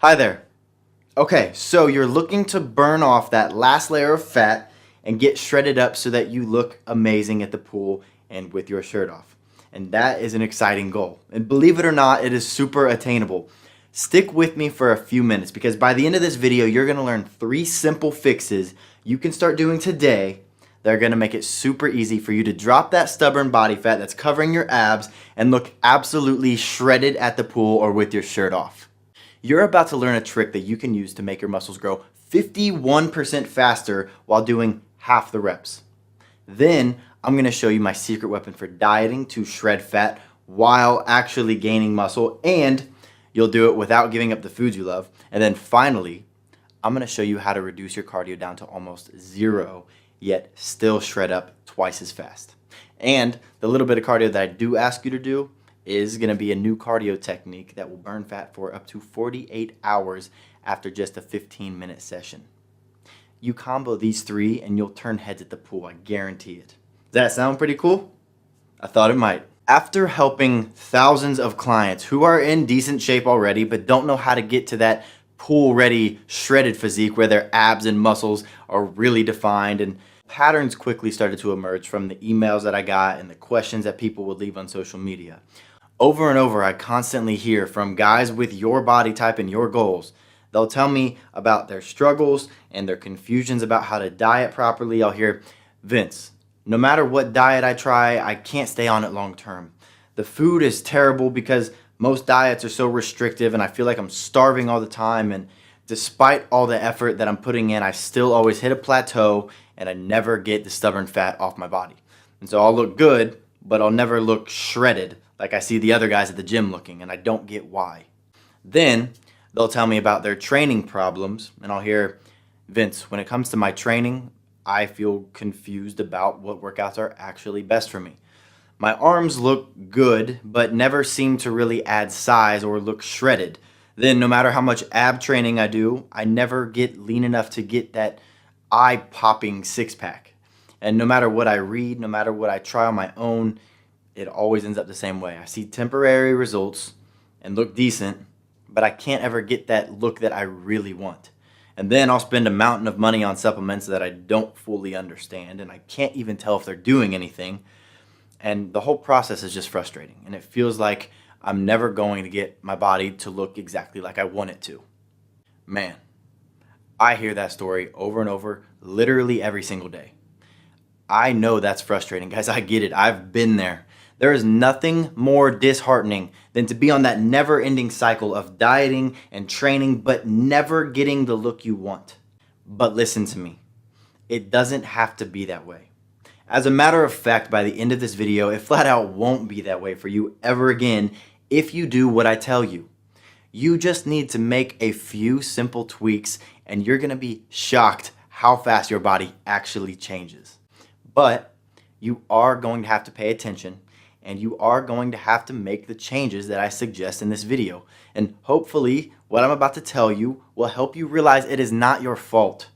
Hi there. Okay, so you're looking to burn off that last layer of fat and get shredded up so that you look amazing at the pool and with your shirt off. And that is an exciting goal. And believe it or not, it is super attainable. Stick with me for a few minutes because by the end of this video, you're gonna learn 3 simple fixes you can start doing today that are gonna make it super easy for you to drop that stubborn body fat that's covering your abs and look absolutely shredded at the pool or with your shirt off. You're about to learn a trick that you can use to make your muscles grow 51% faster while doing half the reps. Then I'm going to show you my secret weapon for dieting to shred fat while actually gaining muscle, and you'll do it without giving up the foods you love. And then finally, I'm going to show you how to reduce your cardio down to almost 0, yet still shred up twice as fast. And the little bit of cardio that I do ask you to do is going to be a new cardio technique that will burn fat for up to 48 hours after just a 15-minute session. You combo these 3 and you'll turn heads at the pool, I guarantee it. Does that sound pretty cool? I thought it might. After helping thousands of clients who are in decent shape already but don't know how to get to that pool-ready shredded physique where their abs and muscles are really defined, and patterns quickly started to emerge from the emails that I got and the questions that people would leave on social media. Over and over, I constantly hear from guys with your body type and your goals. They'll tell me about their struggles and their confusions about how to diet properly. I'll hear, Vince, no matter what diet I try, I can't stay on it long term. The food is terrible because most diets are so restrictive and I feel like I'm starving all the time, and despite all the effort that I'm putting in, I still always hit a plateau and I never get the stubborn fat off my body. And so I'll look good, but I'll never look shredded like I see the other guys at the gym looking, and I don't get why. Then they'll tell me about their training problems, and I'll hear, Vince, when it comes to my training, I feel confused about what workouts are actually best for me. My arms look good, but never seem to really add size or look shredded. Then no matter how much ab training I do, I never get lean enough to get that eye-popping six-pack. And no matter what I read, no matter what I try on my own, it always ends up the same way. I see temporary results and look decent, but I can't ever get that look that I really want. And then I'll spend a mountain of money on supplements that I don't fully understand, and I can't even tell if they're doing anything. And the whole process is just frustrating, and it feels like I'm never going to get my body to look exactly like I want it to. Man, I hear that story over and over, literally every single day. I know that's frustrating, guys. I get it. I've been there. There is nothing more disheartening than to be on that never-ending cycle of dieting and training but never getting the look you want. But listen to me. It doesn't have to be that way. As a matter of fact, by the end of this video, it flat out won't be that way for you ever again if you do what I tell you. You just need to make a few simple tweaks and you're going to be shocked how fast your body actually changes. But you are going to have to pay attention, and you are going to have to make the changes that I suggest in this video. And hopefully, what I'm about to tell you will help you realize it is not your fault.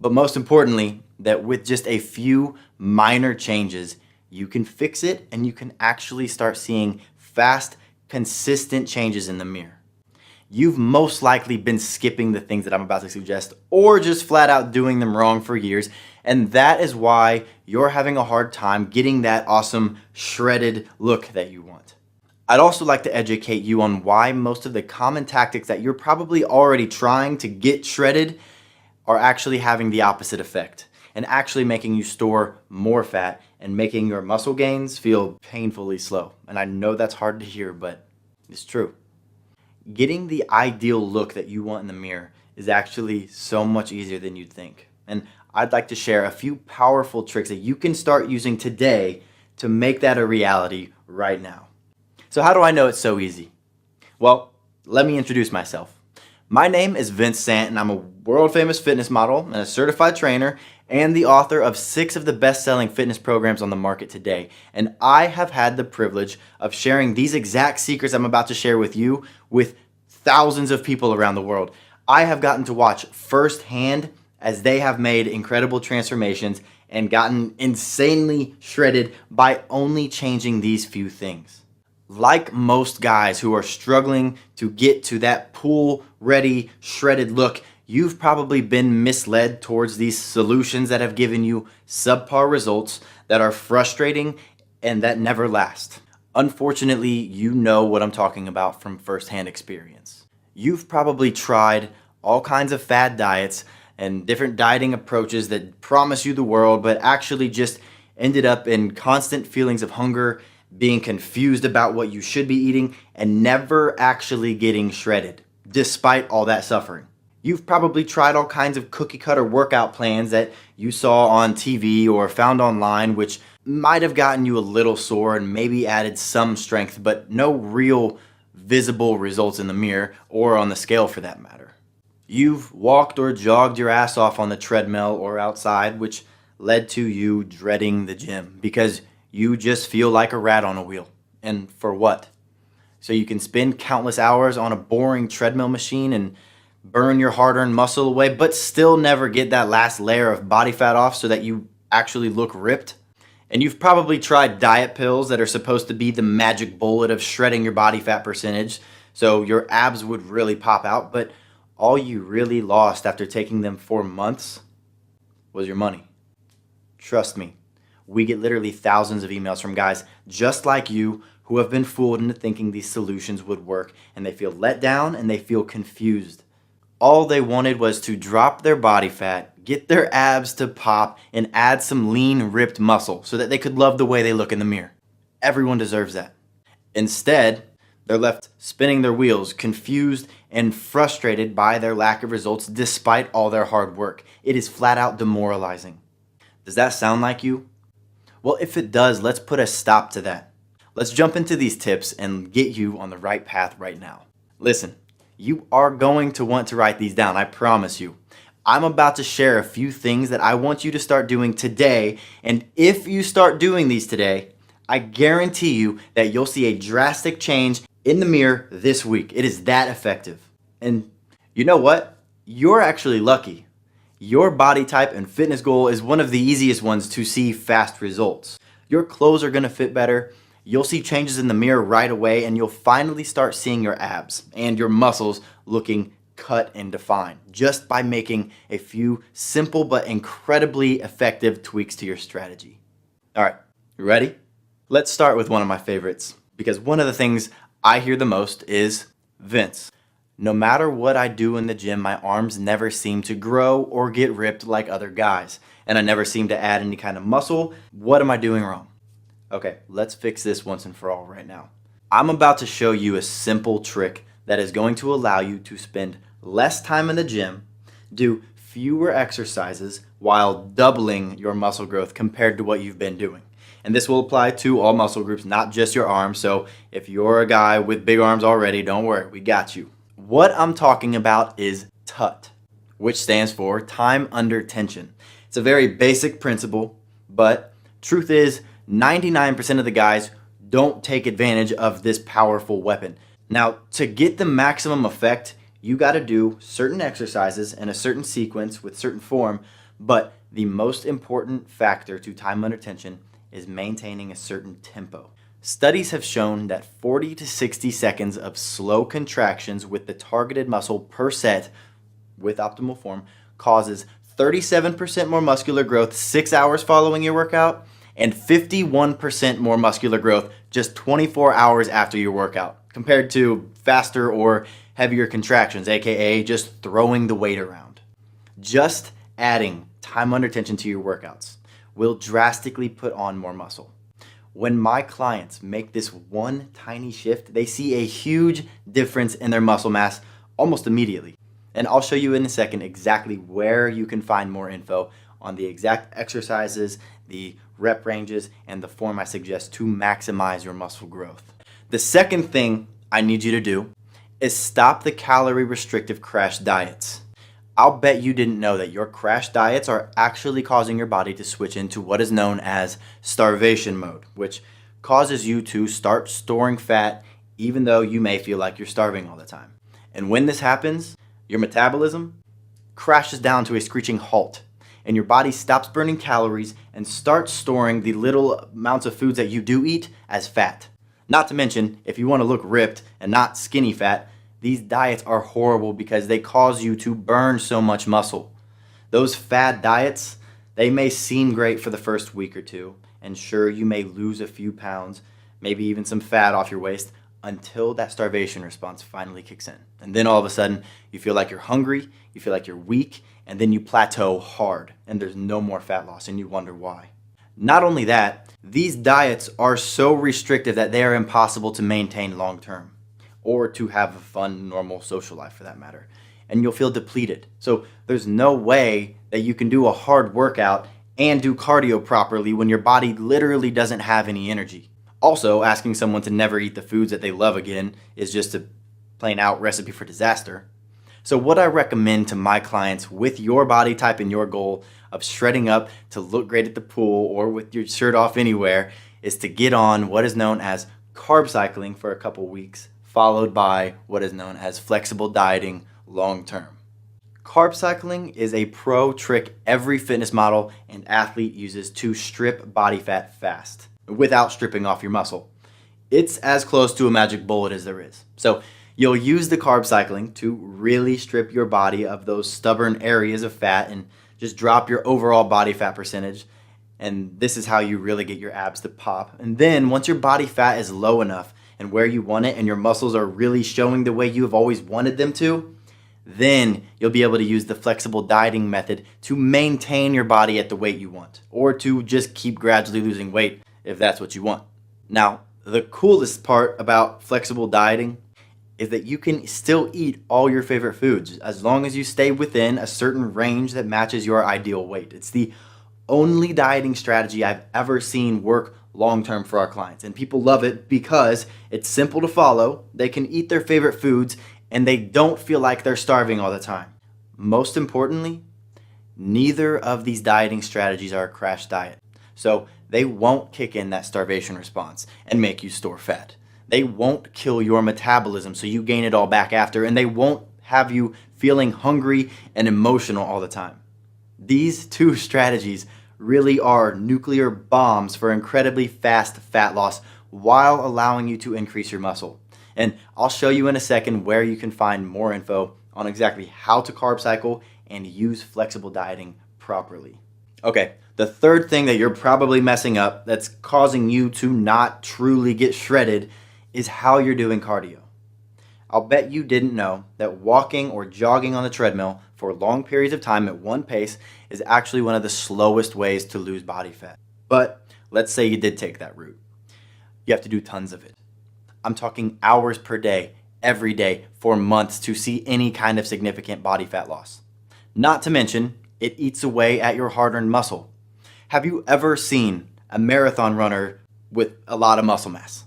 But most importantly, that with just a few minor changes, you can fix it and you can actually start seeing fast, consistent changes in the mirror. You've most likely been skipping the things that I'm about to suggest or just flat out doing them wrong for years, and that is why you're having a hard time getting that awesome shredded look that you want. I'd also like to educate you on why most of the common tactics that you're probably already trying to get shredded are actually having the opposite effect and actually making you store more fat and making your muscle gains feel painfully slow. And I know that's hard to hear, but it's true. Getting the ideal look that you want in the mirror is actually so much easier than you'd think. And I'd like to share a few powerful tricks that you can start using today to make that a reality right now. So how do I know it's so easy? Well, let me introduce myself. My name is Vince Sant, and I'm a world-famous fitness model and a certified trainer and the author of 6 of the best-selling fitness programs on the market today. And I have had the privilege of sharing these exact secrets I'm about to share with you with thousands of people around the world. I have gotten to watch firsthand as they have made incredible transformations and gotten insanely shredded by only changing these few things. Like most guys who are struggling to get to that pool ready, shredded look, you've probably been misled towards these solutions that have given you subpar results that are frustrating and that never last. Unfortunately, you know what I'm talking about from firsthand experience. You've probably tried all kinds of fad diets and different dieting approaches that promise you the world, but actually just ended up in constant feelings of hunger, being confused about what you should be eating, and never actually getting shredded, despite all that suffering. You've probably tried all kinds of cookie cutter workout plans that you saw on TV or found online, which might have gotten you a little sore and maybe added some strength, but no real visible results in the mirror or on the scale for that matter. You've walked or jogged your ass off on the treadmill or outside, which led to you dreading the gym because you just feel like a rat on a wheel. And for what? So you can spend countless hours on a boring treadmill machine and burn your hard-earned muscle away, but still never get that last layer of body fat off so that you actually look ripped? And you've probably tried diet pills that are supposed to be the magic bullet of shredding your body fat percentage so your abs would really pop out, but all you really lost after taking them for months was your money. Trust me, we get literally thousands of emails from guys just like you who have been fooled into thinking these solutions would work, and they feel let down and they feel confused. All they wanted was to drop their body fat, get their abs to pop, and add some lean, ripped muscle so that they could love the way they look in the mirror. Everyone deserves that. Instead, they're left spinning their wheels, confused and frustrated by their lack of results despite all their hard work. It is flat out demoralizing. Does that sound like you? Well, if it does, let's put a stop to that. Let's jump into these tips and get you on the right path right now. Listen, you are going to want to write these down, I promise you. I'm about to share a few things that I want you to start doing today, and if you start doing these today, I guarantee you that you'll see a drastic change in the mirror this week. It is that effective. And you know what? You're actually lucky. Your body type and fitness goal is one of the easiest ones to see fast results. Your clothes are going to fit better, you'll see changes in the mirror right away, and you'll finally start seeing your abs and your muscles looking cut and defined just by making a few simple but incredibly effective tweaks to your strategy. All right, you ready? Let's start with one of my favorites, because one of the things I hear the most is, Vince, no matter what I do in the gym, my arms never seem to grow or get ripped like other guys, and I never seem to add any kind of muscle. What am I doing wrong? Okay, let's fix this once and for all right now. I'm about to show you a simple trick that is going to allow you to spend less time in the gym, do fewer exercises while doubling your muscle growth compared to what you've been doing. And this will apply to all muscle groups, not just your arms. So if you're a guy with big arms already, don't worry, we got you. What I'm talking about is TUT, which stands for time under tension. It's a very basic principle, but truth is 99% of the guys don't take advantage of this powerful weapon. Now, to get the maximum effect, you got to do certain exercises in a certain sequence with certain form, but the most important factor to time under tension is maintaining a certain tempo. Studies have shown that 40 to 60 seconds of slow contractions with the targeted muscle per set with optimal form causes 37% more muscular growth 6 hours following your workout and 51% more muscular growth just 24 hours after your workout compared to faster or heavier contractions, aka just throwing the weight around. Just adding time under tension to your workouts will drastically put on more muscle. When my clients make this one tiny shift, they see a huge difference in their muscle mass almost immediately. And I'll show you in a second exactly where you can find more info on the exact exercises, the rep ranges, and the form I suggest to maximize your muscle growth. The second thing I need you to do is stop the calorie restrictive crash diets. I'll bet you didn't know that your crash diets are actually causing your body to switch into what is known as starvation mode, which causes you to start storing fat even though you may feel like you're starving all the time. And when this happens, your metabolism crashes down to a screeching halt, and your body stops burning calories and starts storing the little amounts of foods that you do eat as fat. Not to mention, if you want to look ripped and not skinny fat, these diets are horrible because they cause you to burn so much muscle. Those fad diets, they may seem great for the first week or two, and sure, you may lose a few pounds, maybe even some fat off your waist, until that starvation response finally kicks in. And then all of a sudden, you feel like you're hungry, you feel like you're weak, and then you plateau hard, and there's no more fat loss, and you wonder why. Not only that, these diets are so restrictive that they are impossible to maintain long term, or to have a fun, normal social life for that matter. And you'll feel depleted. So there's no way that you can do a hard workout and do cardio properly when your body literally doesn't have any energy. Also, asking someone to never eat the foods that they love again is just a plain out recipe for disaster. So what I recommend to my clients with your body type and your goal of shredding up to look great at the pool or with your shirt off anywhere is to get on what is known as carb cycling for a couple weeks, followed by what is known as flexible dieting long term. Carb cycling is a pro trick every fitness model and athlete uses to strip body fat fast without stripping off your muscle. It's as close to a magic bullet as there is. So you'll use the carb cycling to really strip your body of those stubborn areas of fat and just drop your overall body fat percentage. And this is how you really get your abs to pop. And then once your body fat is low enough and where you want it and your muscles are really showing the way you have always wanted them to, then you'll be able to use the flexible dieting method to maintain your body at the weight you want, or to just keep gradually losing weight if that's what you want. Now, the coolest part about flexible dieting is that you can still eat all your favorite foods as long as you stay within a certain range that matches your ideal weight. It's the only dieting strategy I've ever seen work long-term for our clients, and people love it because it's simple to follow, they can eat their favorite foods, and they don't feel like they're starving all the time. Most importantly, neither of these dieting strategies are a crash diet. So they won't kick in that starvation response and make you store fat. They won't kill your metabolism so you gain it all back after, and they won't have you feeling hungry and emotional all the time. These two strategies really are nuclear bombs for incredibly fast fat loss while allowing you to increase your muscle. And I'll show you in a second where you can find more info on exactly how to carb cycle and use flexible dieting properly. Okay, the third thing that you're probably messing up that's causing you to not truly get shredded is how you're doing cardio. I'll bet you didn't know that walking or jogging on the treadmill for long periods of time at one pace is actually one of the slowest ways to lose body fat. But let's say you did take that route. You have to do tons of it. I'm talking hours per day, every day, for months to see any kind of significant body fat loss. Not to mention, it eats away at your hard-earned muscle. Have you ever seen a marathon runner with a lot of muscle mass?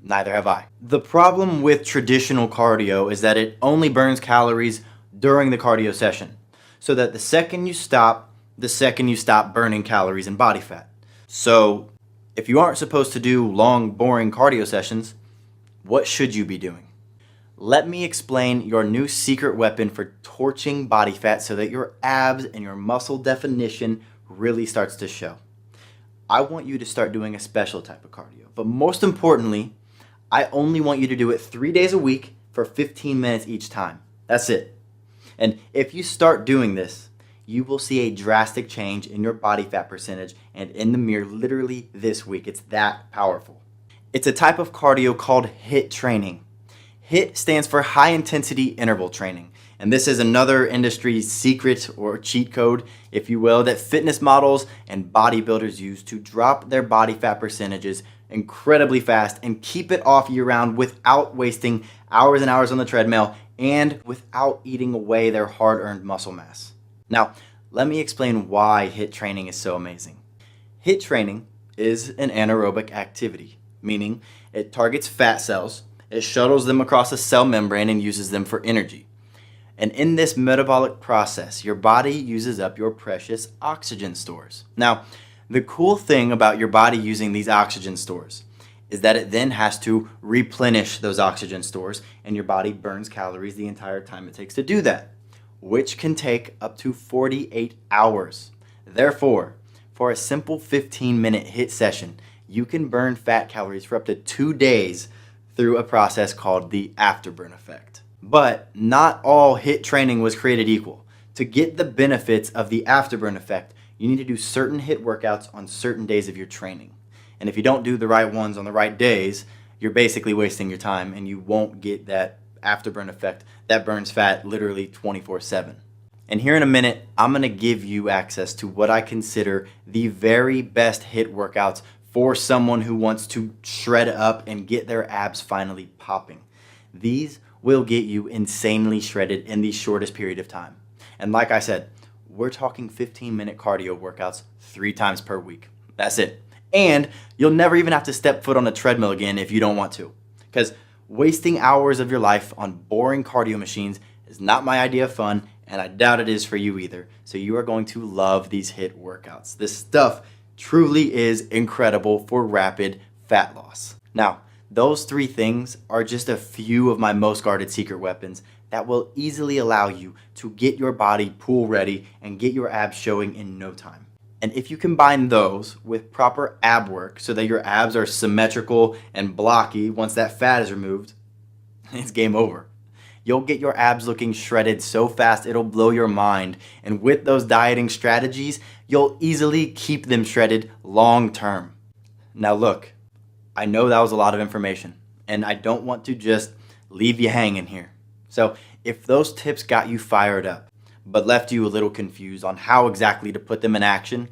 Neither have I. The problem with traditional cardio is that it only burns calories during the cardio session, so that the second you stop burning calories and body fat. So if you aren't supposed to do long, boring cardio sessions, what should you be doing? Let me explain your new secret weapon for torching body fat so that your abs and your muscle definition really starts to show. I want you to start doing a special type of cardio, but most importantly, I only want you to do it 3 days a week for 15 minutes each time. That's it. And if you start doing this, you will see a drastic change in your body fat percentage and in the mirror literally this week. It's that powerful. It's a type of cardio called HIIT training. HIIT stands for high intensity interval training. And this is another industry secret or cheat code, if you will, that fitness models and bodybuilders use to drop their body fat percentages incredibly fast and keep it off year round without wasting hours and hours on the treadmill and without eating away their hard-earned muscle mass. Now, let me explain why HIIT training is so amazing. HIIT training is an anaerobic activity, meaning it targets fat cells, it shuttles them across a cell membrane and uses them for energy. And in this metabolic process, your body uses up your precious oxygen stores. Now, the cool thing about your body using these oxygen stores is that it then has to replenish those oxygen stores, and your body burns calories the entire time it takes to do that, which can take up to 48 hours. Therefore, for a simple 15-minute HIIT session, you can burn fat calories for up to 2 days through a process called the afterburn effect. But not all HIIT training was created equal. To get the benefits of the afterburn effect, you need to do certain HIIT workouts on certain days of your training. And if you don't do the right ones on the right days, you're basically wasting your time and you won't get that afterburn effect that burns fat literally 24/7. And here in a minute, I'm going to give you access to what I consider the very best HIIT workouts for someone who wants to shred up and get their abs finally popping. These will get you insanely shredded in the shortest period of time. And like I said, we're talking 15-minute cardio workouts 3 times per week. That's it. And you'll never even have to step foot on a treadmill again if you don't want to. Because wasting hours of your life on boring cardio machines is not my idea of fun, and I doubt it is for you either. So you are going to love these HIIT workouts. This stuff truly is incredible for rapid fat loss. Now, those 3 things are just a few of my most guarded secret weapons that will easily allow you to get your body pool ready and get your abs showing in no time. And if you combine those with proper ab work so that your abs are symmetrical and blocky once that fat is removed, it's game over. You'll get your abs looking shredded so fast it'll blow your mind. And with those dieting strategies, you'll easily keep them shredded long term. Now look, I know that was a lot of information, and I don't want to just leave you hanging here. So if those tips got you fired up, but left you a little confused on how exactly to put them in action,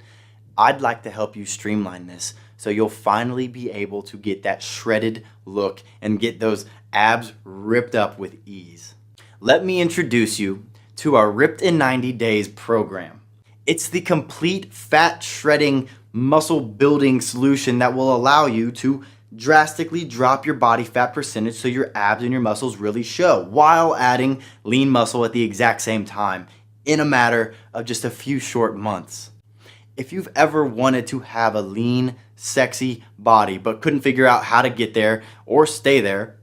I'd like to help you streamline this so you'll finally be able to get that shredded look and get those abs ripped up with ease. Let me introduce you to our Ripped in 90 Days program. It's the complete fat shredding, muscle building solution that will allow you to drastically drop your body fat percentage so your abs and your muscles really show, while adding lean muscle at the exact same time in a matter of just a few short months. If you've ever wanted to have a lean, sexy body but couldn't figure out how to get there or stay there,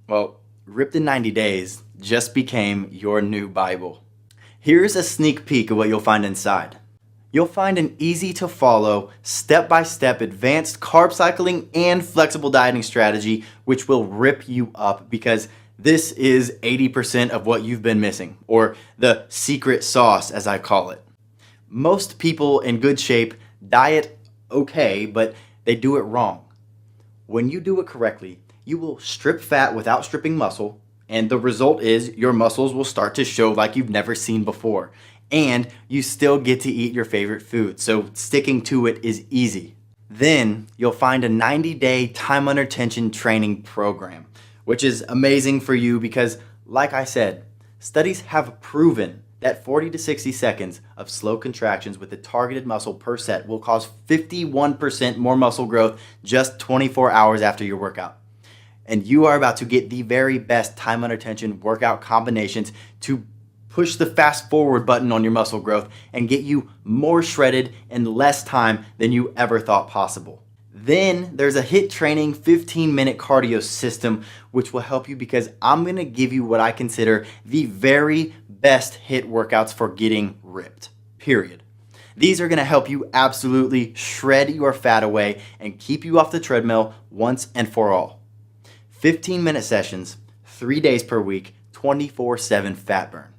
well, Ripped in 90 Days just became your new Bible. Here's a sneak peek of what you'll find inside. You'll find an easy to follow, step-by-step advanced carb cycling and flexible dieting strategy which will rip you up, because this is 80% of what you've been missing, or the secret sauce as I call it. Most people in good shape diet okay, but they do it wrong. When you do it correctly, you will strip fat without stripping muscle, and the result is your muscles will start to show like you've never seen before. And you still get to eat your favorite food, so sticking to it is easy. Then you'll find a 90-day time under tension training program, which is amazing for you because, like I said, studies have proven that 40 to 60 seconds of slow contractions with a targeted muscle per set will cause 51% more muscle growth just 24 hours after your workout. And you are about to get the very best time under tension workout combinations to push the fast forward button on your muscle growth and get you more shredded in less time than you ever thought possible. Then there's a HIIT training 15-minute cardio system which will help you, because I'm going to give you what I consider the very best HIIT workouts for getting ripped, period. These are going to help you absolutely shred your fat away and keep you off the treadmill once and for all. 15-minute sessions, 3 days per week, 24/7 fat burn.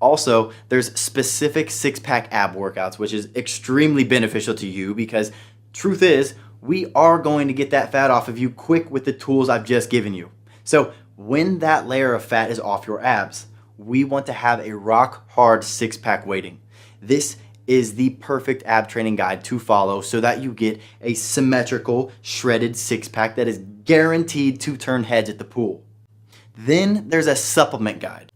Also, there's specific six-pack ab workouts, which is extremely beneficial to you because truth is, we are going to get that fat off of you quick with the tools I've just given you. So when that layer of fat is off your abs, we want to have a rock-hard six-pack waiting. This is the perfect ab training guide to follow so that you get a symmetrical, shredded six-pack that is guaranteed to turn heads at the pool. Then there's a supplement guide.